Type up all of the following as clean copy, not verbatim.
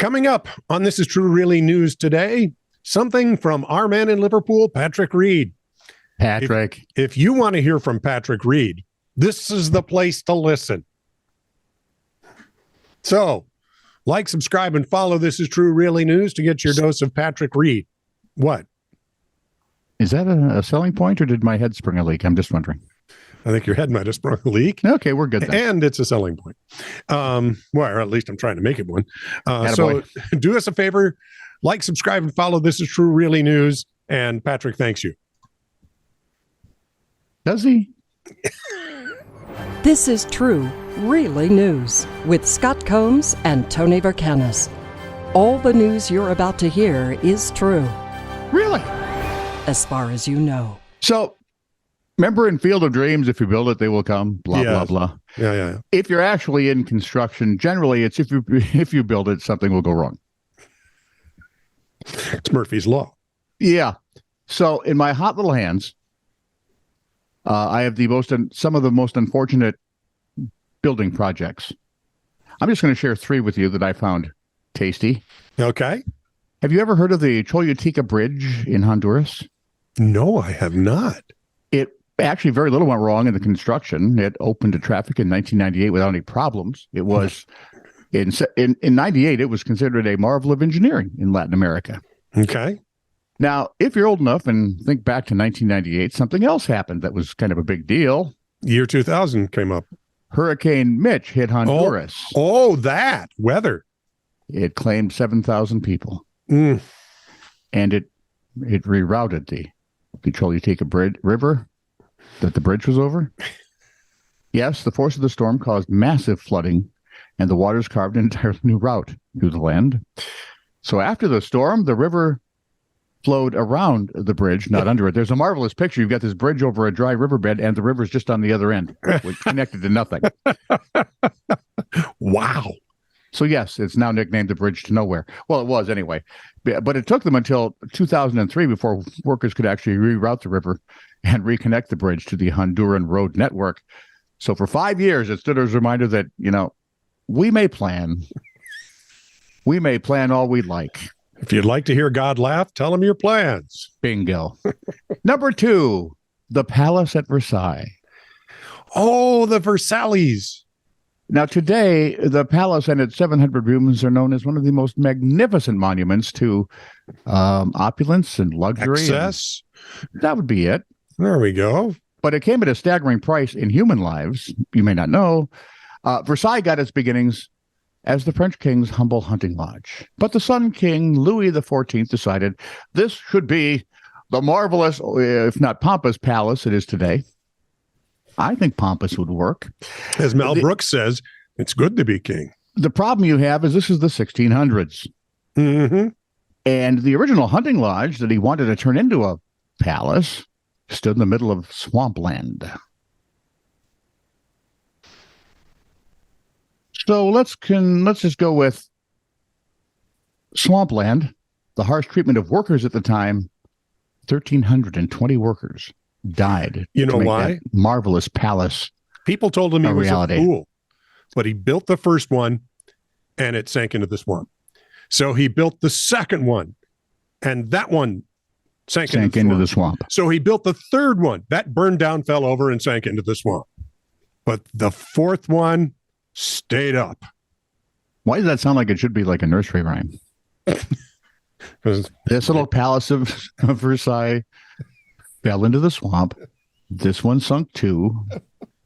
Coming up on This Is True Really News today, something from our man in Liverpool, Patrick Reed. Patrick. If you want to hear from Patrick Reed, this is the place to listen. So, like, subscribe, and follow This Is True Really News to get your dose of Patrick Reed. What? Is that a selling point, or did my head spring a leak? I'm just wondering. I think your head might have sprung a leak. Okay, we're good then. And it's a selling point. Well, or at least I'm trying to make it one. So do us a favor, like, subscribe, and follow This Is True Really News. And Patrick thanks you. Does he? This is True Really News with Scott Combs and Tony Vercanis. All the news you're about to hear is true. Really? As far as you know. So, remember in Field of Dreams, if you build it, they will come, blah, blah, blah. Yeah. If you're actually in construction, generally, it's if you build it, something will go wrong. It's Murphy's Law. Yeah. So, in my hot little hands, I have some of the most unfortunate building projects. I'm just going to share 3 with you that I found tasty. Okay. Have you ever heard of the Choluteca Bridge in Honduras? No, I have not. Actually, very little went wrong in the construction. It opened to traffic in 1998 without any problems. It was in 98. It was considered a marvel of engineering in Latin America. Okay. Now, if you're old enough and think back to 1998, something else happened that was kind of a big deal. Year 2000 came up. Hurricane Mitch hit Honduras. Oh, that weather. It claimed 7,000 people, and it rerouted the Choluteca River that the bridge was over. Yes, the force of the storm caused massive flooding, and the waters carved an entirely new route through the land. So after the storm, the river flowed around the bridge, not under it. There's a marvelous picture. You've got this bridge over a dry riverbed, and the river's just on the other end, connected to nothing. Wow. So yes, it's now nicknamed the Bridge to Nowhere. Well, it was anyway. But it took them until 2003 before workers could actually reroute the river and reconnect the bridge to the Honduran road network. So for 5 years, it stood as a reminder that, we may plan all we'd like. If you'd like to hear God laugh, tell him your plans. Bingo. Number 2, the Palace at Versailles. Oh, the Versailles. Now, today, the palace and its 700 rooms are known as one of the most magnificent monuments to opulence and luxury. Excess. That would be it. There we go. But it came at a staggering price in human lives. You may not know. Versailles got its beginnings as the French king's humble hunting lodge. But the Sun King, Louis XIV, decided this should be the marvelous, if not pompous, palace it is today. I think pompous would work. As Mel Brooks says, it's good to be king. The problem you have is this is the 1600s. Mm-hmm. And the original hunting lodge that he wanted to turn into a palace stood in the middle of swampland. So let's just go with swampland. The harsh treatment of workers at the time, 1,320 workers died. You know why? Marvelous palace. People told him he was reality. A fool, but he built the first one and it sank into the swamp. So he built the second one and that one sank into the swamp. So he built the third one that burned down, fell over, and sank into the swamp. But the fourth one stayed up. Why does that sound like it should be like a nursery rhyme? This little palace of Versailles fell into the swamp. This one sunk too.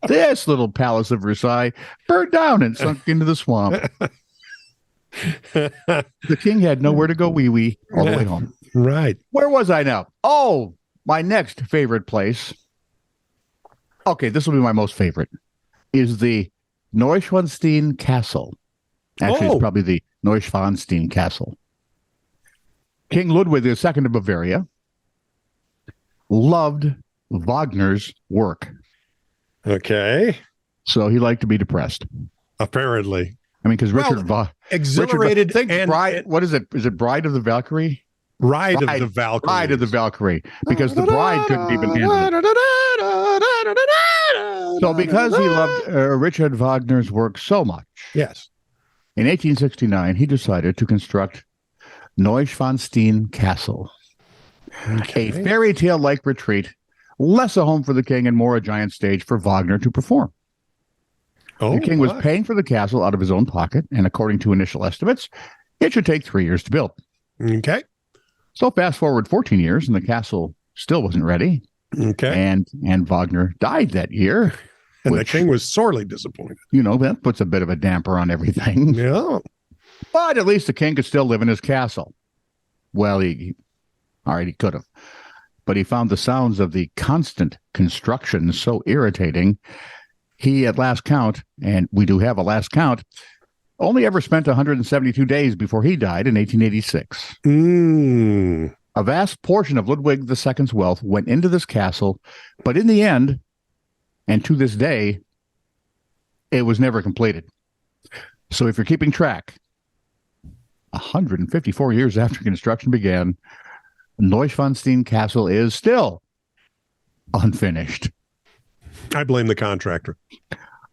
This little palace of Versailles burned down and sunk into the swamp. The king had nowhere to go wee-wee all the way home. Right. Where was I now? Oh, my next favorite place. Okay, this will be my most favorite. Is the Neuschwanstein Castle. Actually, it's probably the Neuschwanstein Castle. King Ludwig II of Bavaria loved Wagner's work. Okay. So he liked to be depressed. Apparently. I mean, because Richard exhilarated. What is it? Is it Bride of the Valkyrie? Ride of the Valkyrie. Bride of the Valkyrie. Because the bride couldn't even handle it. So because he loved Richard Wagner's work so much. Yes. In 1869, he decided to construct Neuschwanstein Castle, a fairy tale-like retreat, less a home for the king and more a giant stage for Wagner to perform. The king was paying for the castle out of his own pocket, and according to initial estimates, it should take 3 years to build. Okay. So fast forward 14 years, and the castle still wasn't ready. Okay. And Wagner died that year. And the king was sorely disappointed. That puts a bit of a damper on everything. Yeah. But at least the king could still live in his castle. Well, he could have. But he found the sounds of the constant construction so irritating, he at last count, and we do have a last count, only ever spent 172 days before he died in 1886. A vast portion of Ludwig II's wealth went into this castle, but in the end, and to this day, it was never completed. So if you're keeping track, 154 years after construction began, Neuschwanstein Castle is still unfinished. I blame the contractor.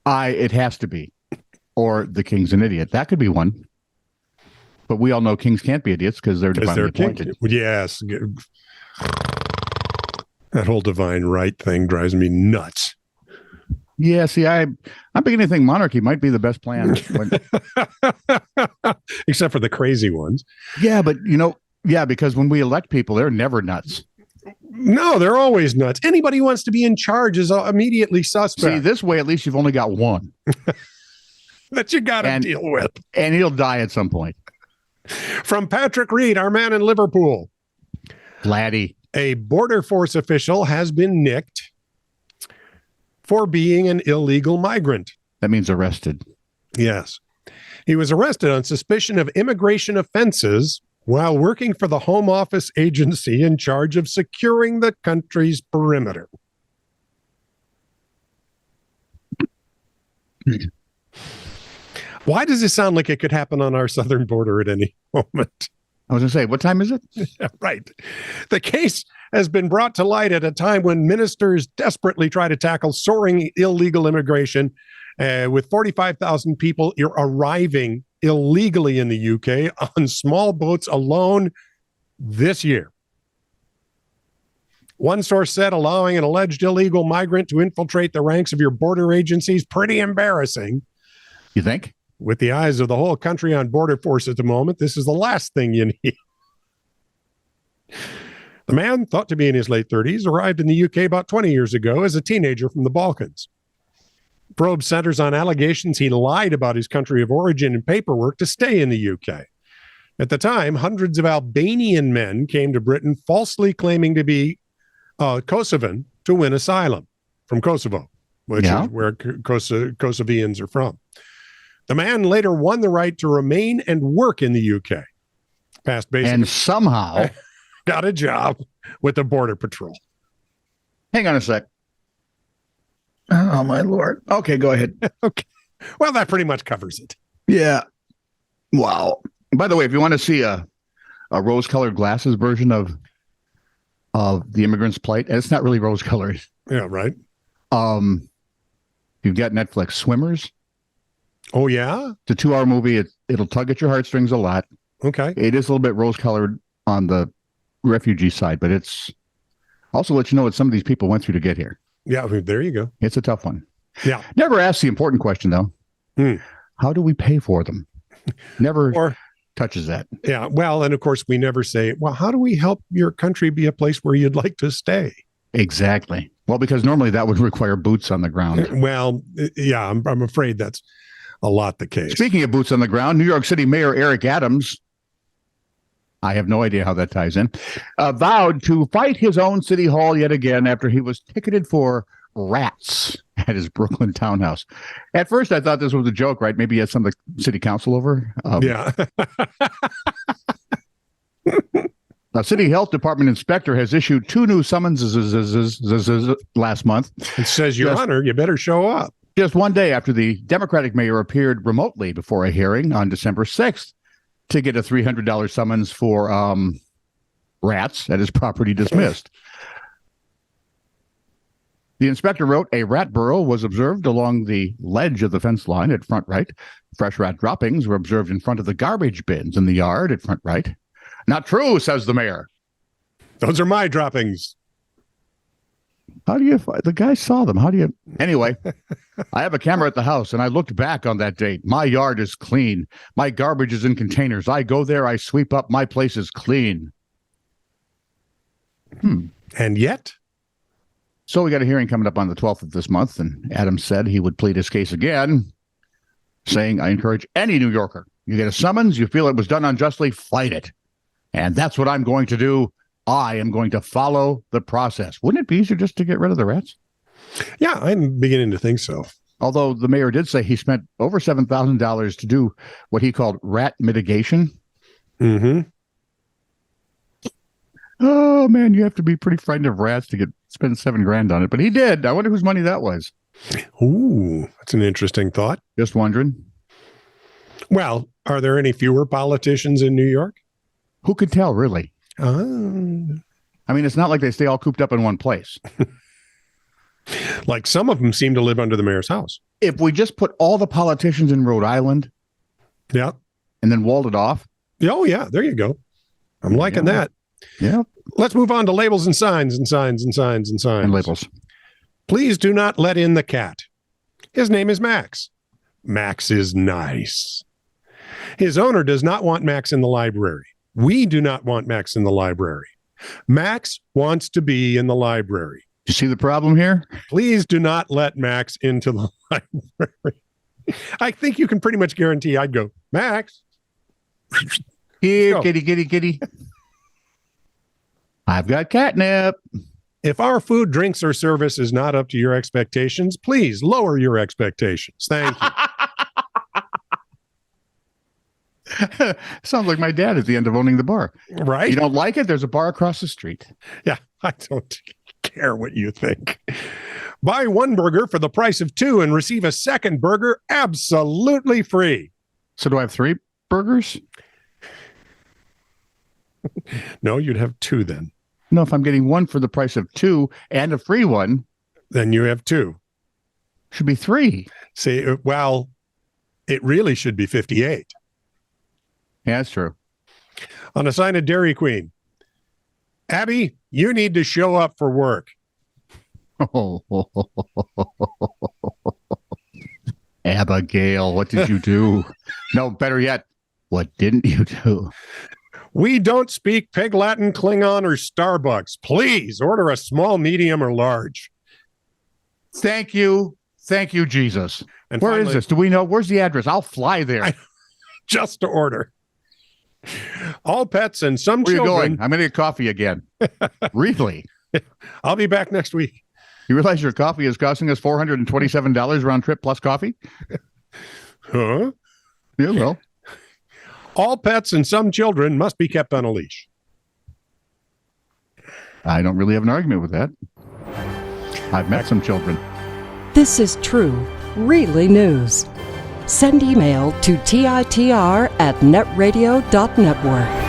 It has to be. Or the king's an idiot. That could be one. But we all know kings can't be idiots because they're divinely appointed. Yes. That whole divine right thing drives me nuts. Yeah, see, I'm beginning to think monarchy might be the best plan. Except for the crazy ones. Yeah, but because when we elect people, they're never nuts. No, they're always nuts. Anybody who wants to be in charge is immediately suspect. See, this way, at least you've only got one. That you got to deal with. And he'll die at some point. From Patrick Reed, our man in Liverpool. Laddie. A border force official has been nicked for being an illegal migrant. That means arrested. Yes. He was arrested on suspicion of immigration offenses while working for the Home Office agency in charge of securing the country's perimeter. Why does it sound like it could happen on our southern border at any moment? I was going to say, what time is it? Right. The case has been brought to light at a time when ministers desperately try to tackle soaring illegal immigration, with 45,000 people arriving illegally in the UK on small boats alone this year. One source said allowing an alleged illegal migrant to infiltrate the ranks of your border agency is pretty embarrassing. You think? With the eyes of the whole country on border force at the moment, this is the last thing you need. The man, thought to be in his late 30s, arrived in the UK about 20 years ago as a teenager from the Balkans. Probe centers on allegations he lied about his country of origin and paperwork to stay in the UK. At the time, hundreds of Albanian men came to Britain falsely claiming to be Kosovan to win asylum from Kosovo, which is where Kosovians are from. The man later won the right to remain and work in the UK. Passed basic and somehow got a job with the Border Patrol. Hang on a sec. Oh, my Lord. Okay, go ahead. Okay. Well, that pretty much covers it. Yeah. Wow. By the way, if you want to see a rose-colored glasses version of the immigrant's plight, and it's not really rose-colored. Yeah, right. You've got Netflix Swimmers. Oh, yeah? It's a 2-hour movie. It'll tug at your heartstrings a lot. Okay. It is a little bit rose-colored on the refugee side, but it's also let you know what some of these people went through to get here. Yeah, there you go. It's a tough one. Yeah. Never asked the important question, though. How do we pay for them? Never touches that. Yeah. Well, and of course, we never say, well, how do we help your country be a place where you'd like to stay? Exactly. Well, because normally that would require boots on the ground. Well, yeah, I'm afraid that's a lot the case. Speaking of boots on the ground, New York City Mayor Eric Adams, I have no idea how that ties in, vowed to fight his own city hall yet again after he was ticketed for rats at his Brooklyn townhouse. At first, I thought this was a joke, right? Maybe he had some of the city council over. Yeah. A city health department inspector has issued 2 new summonses last month. It says, Your Honor, you better show up. Just one day after the Democratic mayor appeared remotely before a hearing on December 6th to get a $300 summons for rats at his property dismissed. The inspector wrote, a rat burrow was observed along the ledge of the fence line at front right. Fresh rat droppings were observed in front of the garbage bins in the yard at front right. Not true, says the mayor. Those are my droppings. How do you, the guy saw them. How do you, anyway, I have a camera at the house and I looked back on that date. My yard is clean. My garbage is in containers. I go there, I sweep up. My place is clean. And yet? So we got a hearing coming up on the 12th of this month, and Adams said he would plead his case again, saying, I encourage any New Yorker. You get a summons, you feel it was done unjustly, fight it. And that's what I'm going to do. I am going to follow the process. Wouldn't it be easier just to get rid of the rats? Yeah, I'm beginning to think so. Although the mayor did say he spent over $7,000 to do what he called rat mitigation. Mm-hmm. Oh, man, you have to be pretty frightened of rats to spend $7,000 on it. But he did. I wonder whose money that was. Ooh, that's an interesting thought. Just wondering. Well, are there any fewer politicians in New York? Who could tell, really? I mean, it's not like they stay all cooped up in one place. Like some of them seem to live under the mayor's house. If we just put all the politicians in Rhode Island, yeah, and then walled it off. Oh, yeah, there you go. I'm liking that. Yeah. Let's move on to labels and signs and signs and signs and signs. And labels. Please do not let in the cat. His name is Max. Max is nice. His owner does not want Max in the library. We do not want Max in the library. Max wants to be in the library. You see the problem here? Please do not let Max into the library. I think you can pretty much guarantee I'd go, Max. Here, kitty, kitty, kitty. I've got catnip. If our food, drinks, or service is not up to your expectations, please lower your expectations. Thank you. Sounds like my dad at the end of owning the bar. Right? You don't like it? There's a bar across the street. Yeah, I don't care what you think. Buy one burger for the price of two and receive a second burger absolutely free. So do I have 3 burgers? No, you'd have 2 then. No, if I'm getting one for the price of 2 and a free one, then you have 2. Should be 3. See, well, it really should be 58. Yeah, that's true. On a sign of Dairy Queen, Abby, you need to show up for work. Abigail, what did you do? No, better yet, what didn't you do? We don't speak Pig Latin, Klingon, or Starbucks. Please order a small, medium, or large. Thank you. Thank you, Jesus. And where is this? Do we know? Where's the address? I'll fly there. Just to order. All pets and some Where children. Are you going? I'm going to get coffee again. Really? I'll be back next week. You realize your coffee is costing us $427 round trip plus coffee? Huh? Yeah, well. All pets and some children must be kept on a leash. I don't really have an argument with that. I've met some children. This is true, really news. Send email to TITR@netradio.network.